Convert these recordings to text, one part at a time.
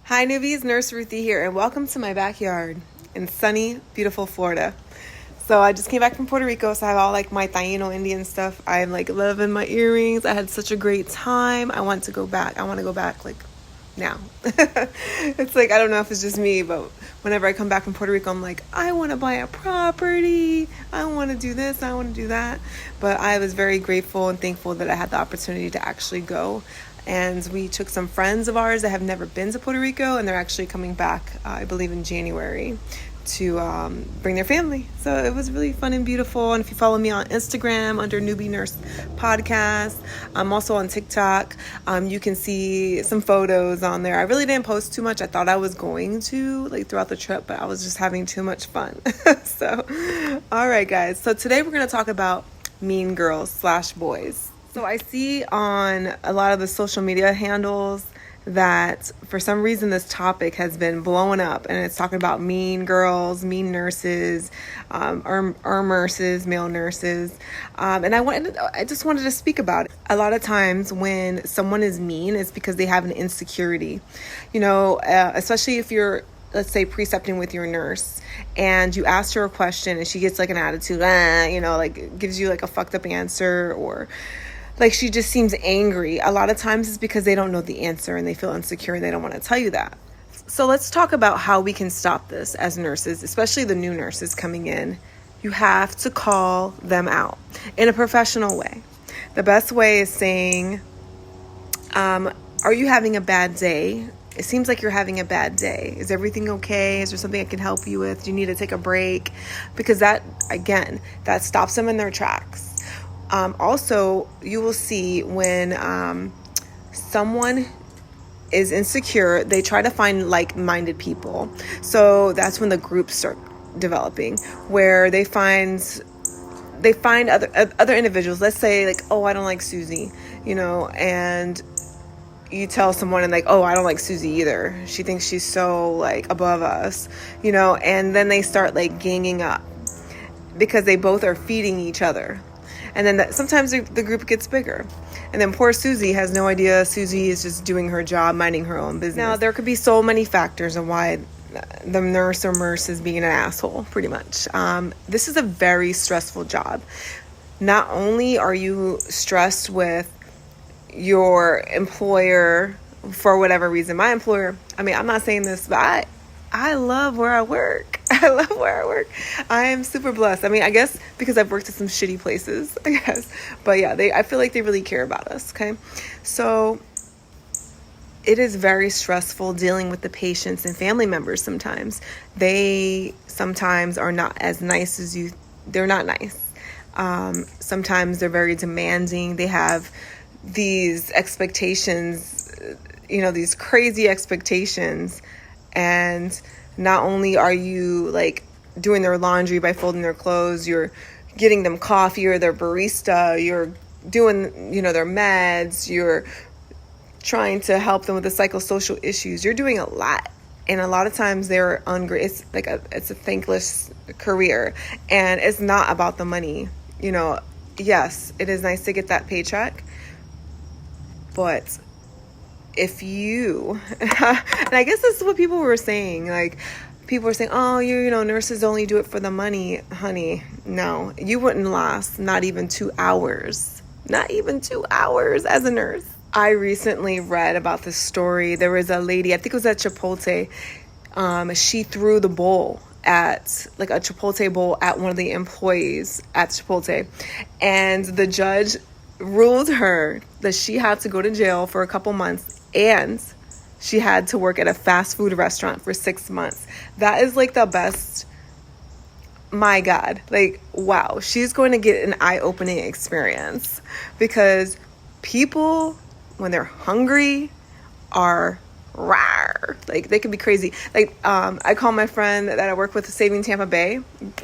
Hi newbies, Nurse Ruthie here, and welcome to my backyard in sunny, beautiful Florida. So I just came back from Puerto Rico, so I have all like my Taino Indian stuff. I'm like loving my earrings. I had such a great time. I want to go back. I want to go back like now. It's like, I don't know if it's just me, but whenever I come back from Puerto Rico, I'm like, I want to buy a property. I want to do this. I want to do that. But I was very grateful and thankful that I had the opportunity to actually go. And we took some friends of ours that have never been to Puerto Rico, and they're actually coming back, I believe in January, to bring their family. So it was really fun and beautiful. And if you follow me on Instagram under Newbie Nurse Podcast, I'm also on TikTok. You can see some photos on there. I really didn't post too much. I thought I was going to like throughout the trip, but I was just having too much fun. So, all right, guys. So today we're going to talk about mean girls / boys. So I see on a lot of the social media handles that for some reason this topic has been blowing up, and it's talking about mean girls, mean nurses, nurses, male nurses. And I just wanted to speak about it. A lot of times when someone is mean, it's because they have an insecurity, especially if you're, let's say, precepting with your nurse and you ask her a question and she gets like an attitude, like gives you like a fucked up answer, or like she just seems angry. A lot of times it's because they don't know the answer and they feel insecure and they don't want to tell you that. So let's talk about how we can stop this as nurses, especially the new nurses coming in. You have to call them out in a professional way. The best way is saying, are you having a bad day? It seems like you're having a bad day. Is everything okay? Is there something I can help you with? Do you need to take a break? Because that stops them in their tracks. Also, you will see when someone is insecure, they try to find like-minded people. So that's when the groups start developing, where they find other individuals. Let's say like, oh, I don't like Susie, and you tell someone and like, oh, I don't like Susie either. She thinks she's so like above us, and then they start like ganging up because they both are feeding each other. And then sometimes the group gets bigger. And then poor Susie has no idea. Susie is just doing her job, minding her own business. Now, there could be so many factors of why the nurse or nurse is being an asshole, pretty much. This is a very stressful job. Not only are you stressed with your employer for whatever reason. My employer, I'm not saying this, but I love where I work. I am super blessed. I guess because I've worked at some shitty places, I guess. But yeah, I feel like they really care about us, okay? So it is very stressful dealing with the patients and family members sometimes. They sometimes are not as nice as you. They're not nice. Sometimes they're very demanding. They have these expectations, these crazy expectations. And not only are you like doing their laundry by folding their clothes, you're getting them coffee or their barista, you're doing, their meds, you're trying to help them with the psychosocial issues. You're doing a lot. And a lot of times they're it's a thankless career, and it's not about the money. Yes, it is nice to get that paycheck, but if you, and I guess this is what people were saying, like people were saying, oh, nurses only do it for the money. Honey, no, you wouldn't last not even 2 hours as a nurse. I recently read about this story. There was a lady, I think it was at Chipotle. She threw the bowl at like a Chipotle bowl at one of the employees at Chipotle, and the judge ruled her that she had to go to jail for a couple months, and she had to work at a fast food restaurant for 6 months. That is like the best. My God, like, wow, she's going to get an eye-opening experience, because people, when they're hungry, are rawr. Like, they could be crazy. Like, I call my friend that I work with Saving Tampa Bay,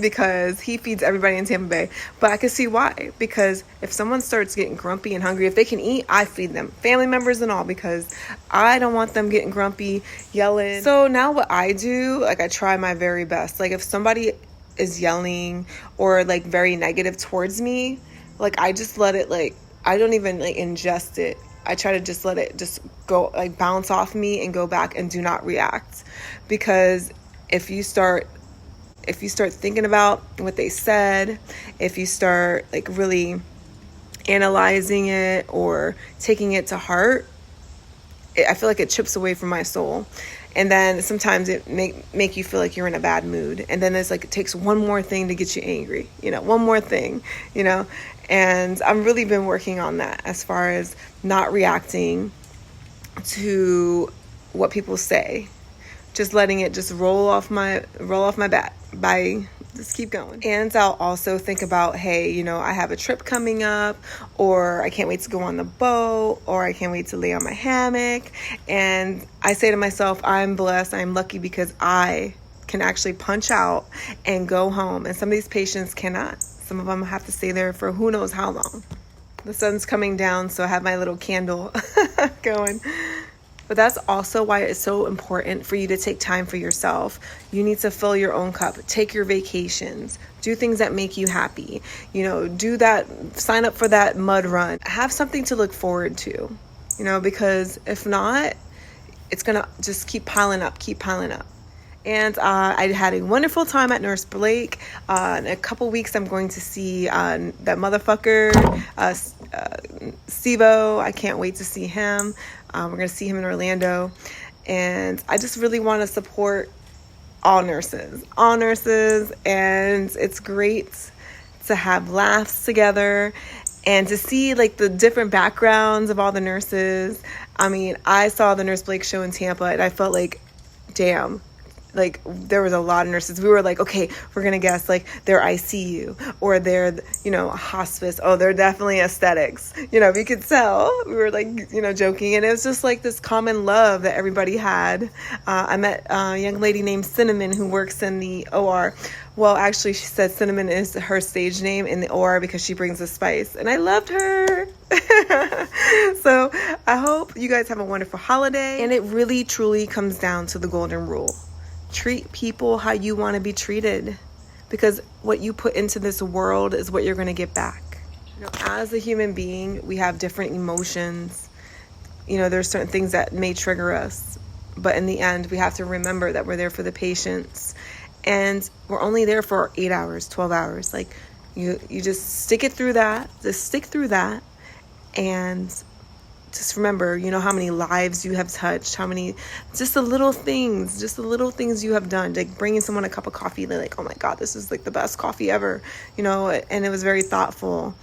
because he feeds everybody in Tampa Bay. But I can see why. Because if someone starts getting grumpy and hungry, if they can eat, I feed them. Family members and all, because I don't want them getting grumpy, yelling. So now what I do, like, I try my very best. Like, if somebody is yelling or, like, very negative towards me, like, I just let it, like, I don't even, like, ingest it. I try to just let it just go, like bounce off me and go back and do not react. Because if you start thinking about what they said, if you start like really analyzing it or taking it to heart, I feel like it chips away from my soul. And then sometimes it make you feel like you're in a bad mood. And then it's like it takes one more thing to get you angry, one more thing, And I've really been working on that as far as not reacting to what people say. Just letting it just roll off my bat. Just keep going. And I'll also think about, hey, I have a trip coming up, or I can't wait to go on the boat, or I can't wait to lay on my hammock. And I say to myself, I'm blessed, I'm lucky because I can actually punch out and go home. And some of these patients cannot. Some of them have to stay there for who knows how long. The sun's coming down, so I have my little candle going. But that's also why it's so important for you to take time for yourself. You need to fill your own cup. Take your vacations. Do things that make you happy. Do that. Sign up for that mud run. Have something to look forward to. Because if not, it's going to just keep piling up. And I had a wonderful time at Nurse Blake. In a couple weeks, I'm going to see that motherfucker, Sivo. I can't wait to see him. We're going to see him in Orlando. And I just really want to support all nurses. And it's great to have laughs together and to see like the different backgrounds of all the nurses. I mean, I saw the Nurse Blake show in Tampa and I felt like, damn. Like there was a lot of nurses. We were like, okay, we're going to guess like they're ICU or they're, hospice. Oh, they're definitely aesthetics. We could tell. We were like, joking. And it was just like this common love that everybody had. I met a young lady named Cinnamon who works in the OR. Well, actually, she said Cinnamon is her stage name in the OR because she brings the spice. And I loved her. So I hope you guys have a wonderful holiday. And it really, truly comes down to the golden rule. Treat people how you want to be treated, because what you put into this world is what you're going to get back. As a human being, we have different emotions. There's certain things that may trigger us, but in the end, we have to remember that we're there for the patients, and we're only there for 8 hours, 12 hours. Like you just stick through that, and just remember, how many lives you have touched, just the little things you have done, like bringing someone a cup of coffee. They're like, oh my God, this is like the best coffee ever, and it was very thoughtful.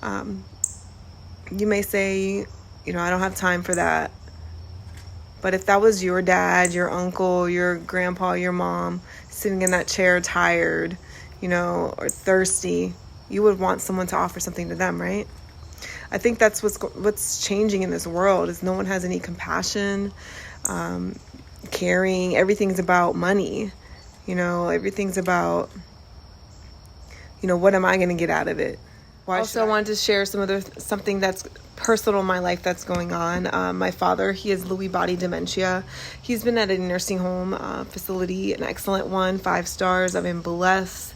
You may say, I don't have time for that. But if that was your dad, your uncle, your grandpa, your mom sitting in that chair tired, or thirsty, you would want someone to offer something to them, right? I think that's what's changing in this world is no one has any compassion, caring. Everything's about money. Everything's about, what am I going to get out of it? I wanted to share something that's personal in my life that's going on. My father, he has Lewy body dementia. He's been at a nursing home facility, an excellent one, 5 stars. I've been blessed.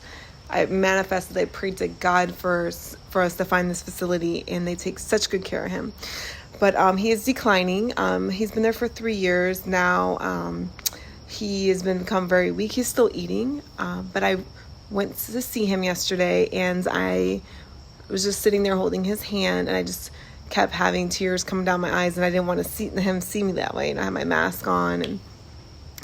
I manifested, I prayed to God for us to find this facility, and they take such good care of him. But he is declining. He's been there for 3 years now. He has become very weak. He's still eating. But I went to see him yesterday, and I was just sitting there holding his hand, and I just kept having tears coming down my eyes, and I didn't want to see him see me that way. And I had my mask on and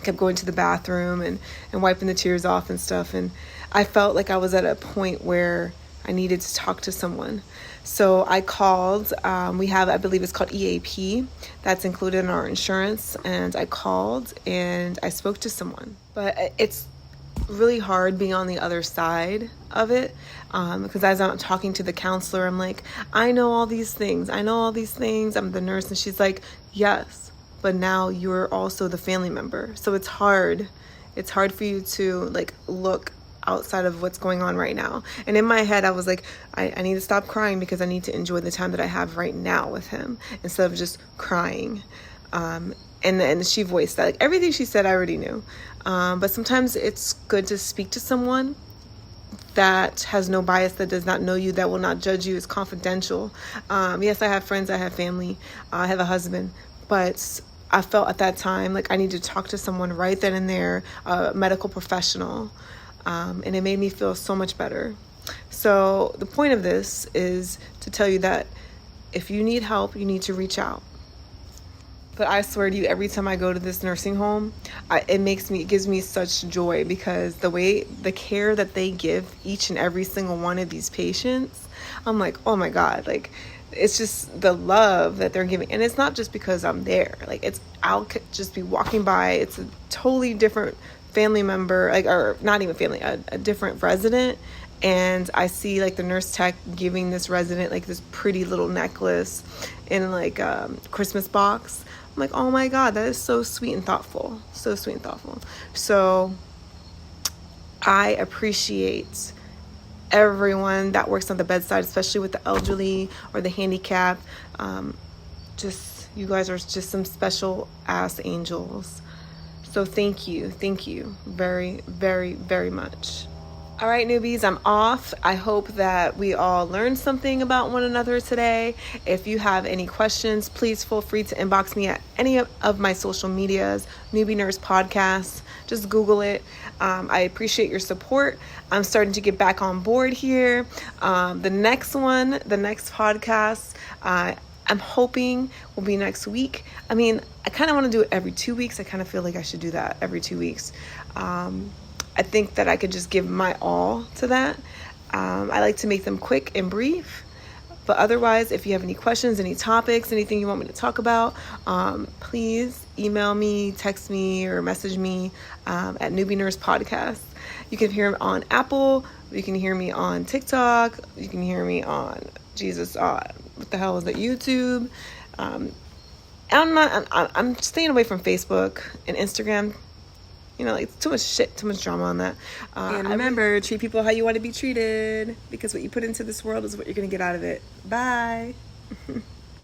kept going to the bathroom and wiping the tears off and stuff. And I felt like I was at a point where I needed to talk to someone. So I called. We have, I believe it's called EAP. That's included in our insurance. And I called and I spoke to someone. But it's really hard being on the other side of it. Because as I'm talking to the counselor, I'm like, I know all these things. I'm the nurse. And she's like, yes, but now you're also the family member. So it's hard. It's hard for you to like look outside of what's going on right now. And in my head, I was like, I need to stop crying because I need to enjoy the time that I have right now with him instead of just crying. And then she voiced that. Like everything she said, I already knew. But sometimes it's good to speak to someone that has no bias, that does not know you, that will not judge you, is confidential. Yes, I have friends, I have family, I have a husband, but I felt at that time like I needed to talk to someone right then and there, a medical professional, and it made me feel so much better. So the point of this is to tell you that if you need help, you need to reach out. But I swear to you, every time I go to this nursing home, it gives me such joy, because the care that they give each and every single one of these patients, I'm like, oh my God, like, it's just the love that they're giving. And it's not just because I'm there. Like, I'll just be walking by. It's a totally different family member, like, or not even family, a different resident. And I see like the nurse tech giving this resident like this pretty little necklace in like a Christmas box. I'm like, oh my God, that is so sweet and thoughtful. So sweet and thoughtful. So I appreciate everyone that works on the bedside, especially with the elderly or the handicapped. You guys are just some special ass angels. So thank you very, very, very much. All right, newbies, I'm off. I hope that we all learned something about one another today. If you have any questions, please feel free to inbox me at any of my social medias, Newbie Nurse Podcast. Just Google it. I appreciate your support. I'm starting to get back on board here. The next podcast, I'm hoping will be next week. I mean, I kind of want to do it every 2 weeks. I kind of feel like I should do that every 2 weeks. I think that I could just give my all to that. I like to make them quick and brief. But otherwise, if you have any questions, any topics, anything you want me to talk about, please email me, text me, or message me at Newbie Nurse Podcast. You can hear me on Apple. You can hear me on TikTok. You can hear me on, what the hell is that, YouTube? I'm staying away from Facebook and Instagram. You know, like, it's too much shit, too much drama on that. And remember, treat people how you want to be treated, because what you put into this world is what you're going to get out of it. Bye.